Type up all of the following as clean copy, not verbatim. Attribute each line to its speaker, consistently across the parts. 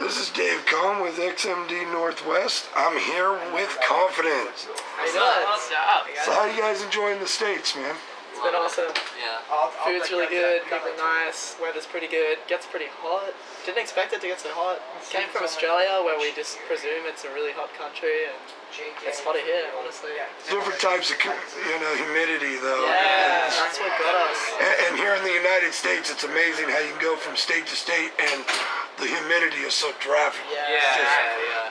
Speaker 1: This is Dave Cohn with XMD Northwest. I'm here with confidence.
Speaker 2: How you doing? What's up?
Speaker 1: So how you guys enjoying the States, man?
Speaker 2: It's been awesome.
Speaker 3: Yeah.
Speaker 2: Food's really good, people are nice, weather's pretty good, gets pretty hot. Didn't expect it to get so hot. Came from Australia where we just presume it's a really hot country and it's hotter here, honestly.
Speaker 1: Different types of humidity though.
Speaker 2: Yeah, that's what got us.
Speaker 1: And here in the United States, it's amazing how you can go from state to state and the humidity is so drastic.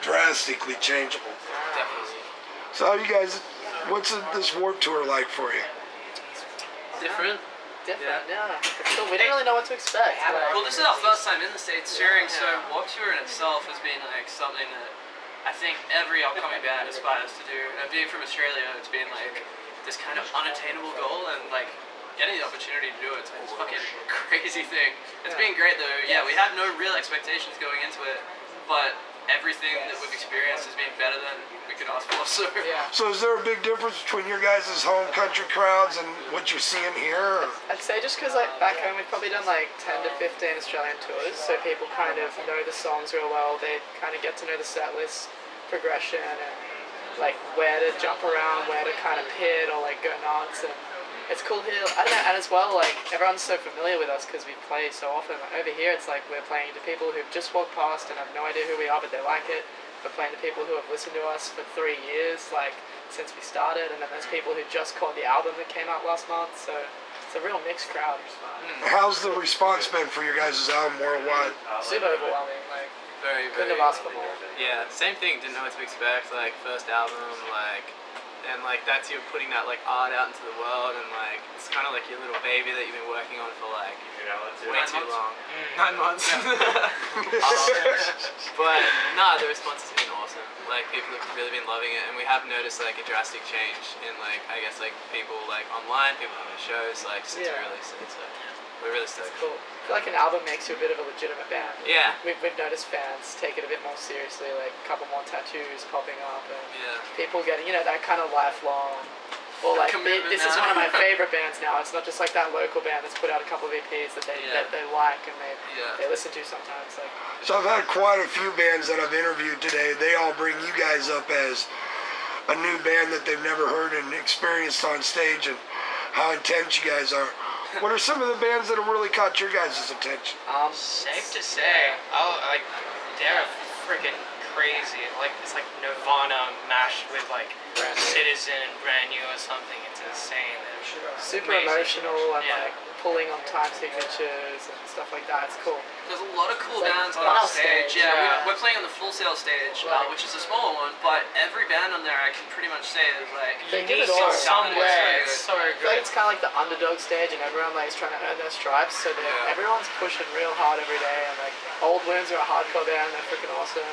Speaker 1: Drastically changeable.
Speaker 3: Definitely.
Speaker 1: So how you guys, what's this Warped Tour like for you?
Speaker 3: Different.
Speaker 2: Yeah. It's cool. We didn't really know what to expect.
Speaker 3: Well, this is our first time in the States touring, so Warped Tour in itself has been like something that I think every upcoming band aspires to do. And being from Australia, it's been like this kind of unattainable goal, and like getting the opportunity to do it's like this fucking crazy thing. It's been great though. Yeah, we had no real expectations going into it, but everything that we've experienced has been better than we could ask for.
Speaker 1: So is there a big difference between your guys' home country crowds and what you're seeing here? Or?
Speaker 2: I'd say just because like back home we've probably done like 10 to 15 Australian tours, so people kind of know the songs real well. They kind of get to know the set list progression and like where to jump around, where to kind of pit or like go nuts, and it's cool here. I don't know, and as well, like everyone's so familiar with us because we play so often. Like, over here, it's like we're playing to people who've just walked past and have no idea who we are, but they like it. We're playing to people who have listened to us for 3 years, like since we started, and then there's people who just caught the album that came out last month. So it's a real mixed crowd.
Speaker 1: How's the response been for your guys' album worldwide?
Speaker 2: Super overwhelming. Like couldn't have asked for more.
Speaker 4: Yeah, same thing. Didn't know what to expect. Like first album, and that's you putting that like art out into the world, and like it's kind of like your little baby that you've been working on for like way too long. 9 months. But the response has been awesome. Like people have really been loving it, and we have noticed like a drastic change in like I guess like people like online, people coming to shows like since we released it. So we're really stoked.
Speaker 2: It's cool. I feel like an album makes you a bit of a legitimate band.
Speaker 4: Yeah.
Speaker 2: We've noticed fans take it a bit more seriously, like a couple more tattoos popping up, and people getting, that kind of lifelong, or like, this is one of my favorite bands now. It's not just like that local band that's put out a couple of EPs that they like and they listen to sometimes. Like.
Speaker 1: So I've had quite a few bands that I've interviewed today. They all bring you guys up as a new band that they've never heard and experienced on stage and how intense you guys are. What are some of the bands that have really caught your guys' attention?
Speaker 5: Safe to say, they're freaking crazy. Like it's like Nirvana mashed with like Citizen and Brand New or something. It's insane.
Speaker 2: Super emotional and like pulling on time signatures and stuff like that. It's cool.
Speaker 3: There's a lot of cool bands on our stage. We're playing on the Full Sail stage, which is a smaller one, but every band on there I can pretty much say is like
Speaker 2: they give it all
Speaker 5: somewhere. It's so good.
Speaker 2: I feel like it's kind of like the underdog stage, and everyone like is trying to earn their stripes. So everyone's pushing real hard every day. And like Old Wounds are a hardcore band. They're freaking awesome.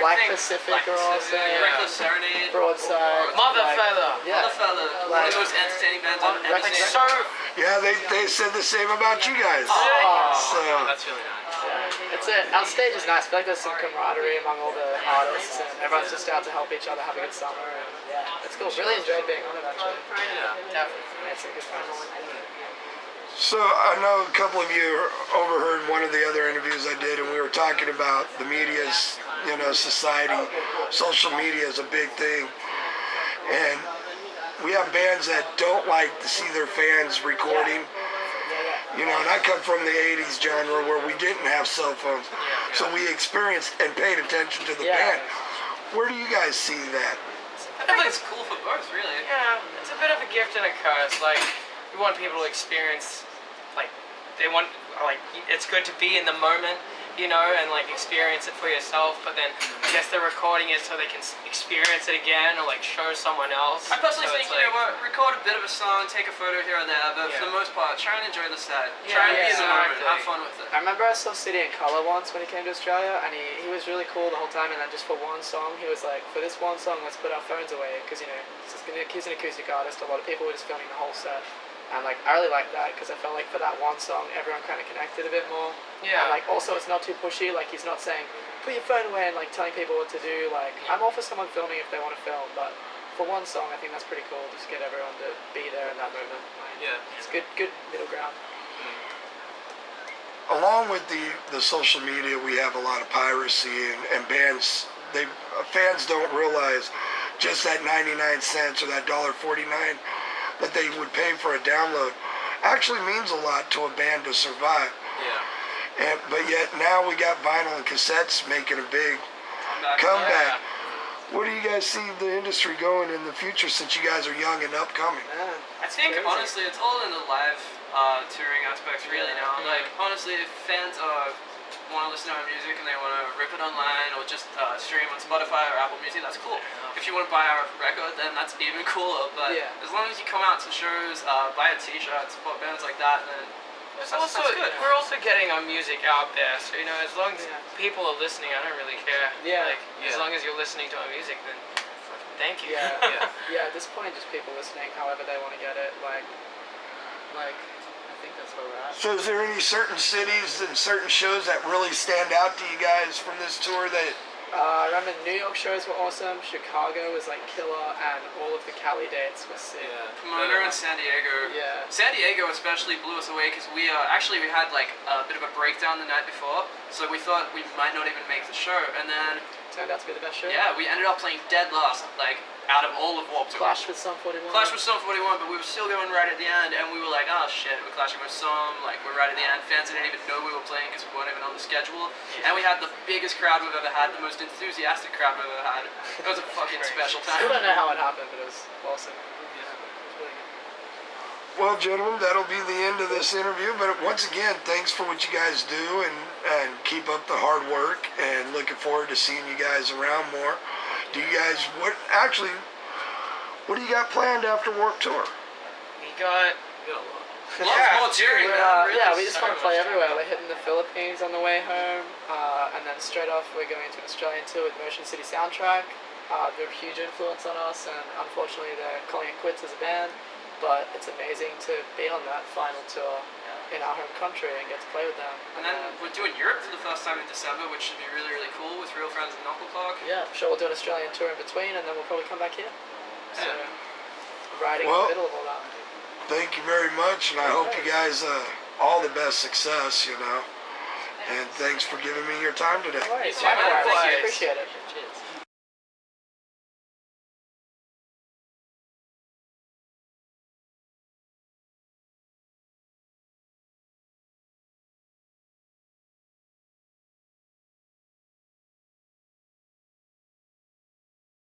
Speaker 2: Like Pacific are awesome.
Speaker 3: Reckless Serenade.
Speaker 2: Broadside.
Speaker 5: Mother Feather.
Speaker 3: Mother Feather. One of the most entertaining bands I've ever seen.
Speaker 1: Yeah, they said the same about you guys.
Speaker 4: So that's really nice.
Speaker 2: Our stage is nice. I feel like there's some camaraderie among all the artists, and everyone's just out to help each other have a good summer. And it's cool. Really enjoyed being on it actually. Definitely. Made some good friends.
Speaker 1: So I know a couple of you overheard one of the other interviews I did, and we were talking about the media's, society. Social media is a big thing, and we have bands that don't like to see their fans recording. And I come from the 80s genre where we didn't have cell phones, so we experienced and paid attention to the band. Where do you guys see that?
Speaker 3: I think it's cool for both, really.
Speaker 5: Yeah, it's a bit of a gift and a curse. Like, we want people to experience, it's good to be in the moment, and like experience it for yourself, but then I guess they're recording it so they can experience it again or like show someone else.
Speaker 3: I personally think, record a bit of a song, take a photo here and there, but for the most part, try and enjoy the set. Try and be in the moment, have fun with it.
Speaker 2: I remember I saw City in Colour once when he came to Australia, and he was really cool the whole time, and then just for one song, he was like, for this one song, let's put our phones away, because, he's an acoustic artist, a lot of people were just filming the whole set. And like I really like that because I felt like for that one song everyone kind of connected a bit more. And like also it's not too pushy. Like he's not saying put your phone away and like telling people what to do. Like I'm all for someone filming if they want to film, but for one song I think that's pretty cool. Just get everyone to be there in that moment. It's good middle ground.
Speaker 1: along with the social media, we have a lot of piracy and bands. Fans don't realize just that 99 cents or that $1.49 that they would pay for a download actually means a lot to a band to survive.
Speaker 3: Yeah.
Speaker 1: But yet now we got vinyl and cassettes making a big comeback. Where do you guys see the industry going in the future, since you guys are young and upcoming?
Speaker 2: Man,
Speaker 3: I think
Speaker 2: crazy.
Speaker 3: honestly, it's all in the live touring aspects really now. Like honestly, if fans want to listen to our music and they want to rip it online or just stream on Spotify or Apple Music, that's cool. If you want to buy our record, then that's even cooler. But as long as you come out to shows, buy a T-shirt, support bands like that, then
Speaker 5: It's
Speaker 3: that's
Speaker 5: also,
Speaker 3: good.
Speaker 5: we're also getting our music out there, so as long as people are listening, I don't really care.
Speaker 2: Yeah.
Speaker 5: As long as you're listening to our music, then thank you.
Speaker 2: Yeah, at this point, just people listening however they want to get it. Like, I think that's where we're at.
Speaker 1: So is there any certain cities and certain shows that really stand out to you guys from this tour that...
Speaker 2: I remember New York shows were awesome, Chicago was like killer, and all of the Cali dates were sick.
Speaker 3: Pomona and San Diego.
Speaker 2: Yeah.
Speaker 3: San Diego especially blew us away because we had like a bit of a breakdown the night before, so we thought we might not even make the show, and then
Speaker 2: Turned out to be the best show.
Speaker 3: yeah, we ended up playing dead last, like out of all of Warped Tour.
Speaker 2: Clash with Sum 41.
Speaker 3: Clash was Sum 41, but we were still going right at the end, and we were like, oh shit, we're clashing with Sum, like we're right at the end. Fans didn't even know we were playing because we weren't even on the schedule, and we had the biggest crowd we've ever had, the most enthusiastic crowd we've ever had. It was a fucking special
Speaker 2: I don't
Speaker 3: time.
Speaker 2: know how it happened, but it was awesome. It was really good.
Speaker 1: Well, gentlemen, that'll be the end of this interview. But once again, thanks for what you guys do, and keep up the hard work. And looking forward to seeing you guys around more. Do you guys what do you got planned after Warped Tour?
Speaker 5: We got
Speaker 3: Lots more touring, man. Really
Speaker 2: We just want to play everywhere. We're hitting the Philippines on the way home, and then straight off we're going to an Australian tour with Motion City Soundtrack. They're a huge influence on us, and unfortunately they're calling it quits as a band. But it's amazing to be on that final tour in our home country and get to play with them.
Speaker 3: And then we're doing Europe for the first time in December, which should be really, really cool with Real Friends and Knuckle Clock.
Speaker 2: Yeah, I'm sure we'll do an Australian tour in between, and then we'll probably come back here. So, riding
Speaker 1: Well,
Speaker 2: in the middle of all that.
Speaker 1: Thank you very much, and I hope you guys all the best success, And thanks for giving me your time today.
Speaker 2: No worries.
Speaker 5: Yeah, man,
Speaker 2: Likewise.
Speaker 5: likewise.
Speaker 2: Appreciate it.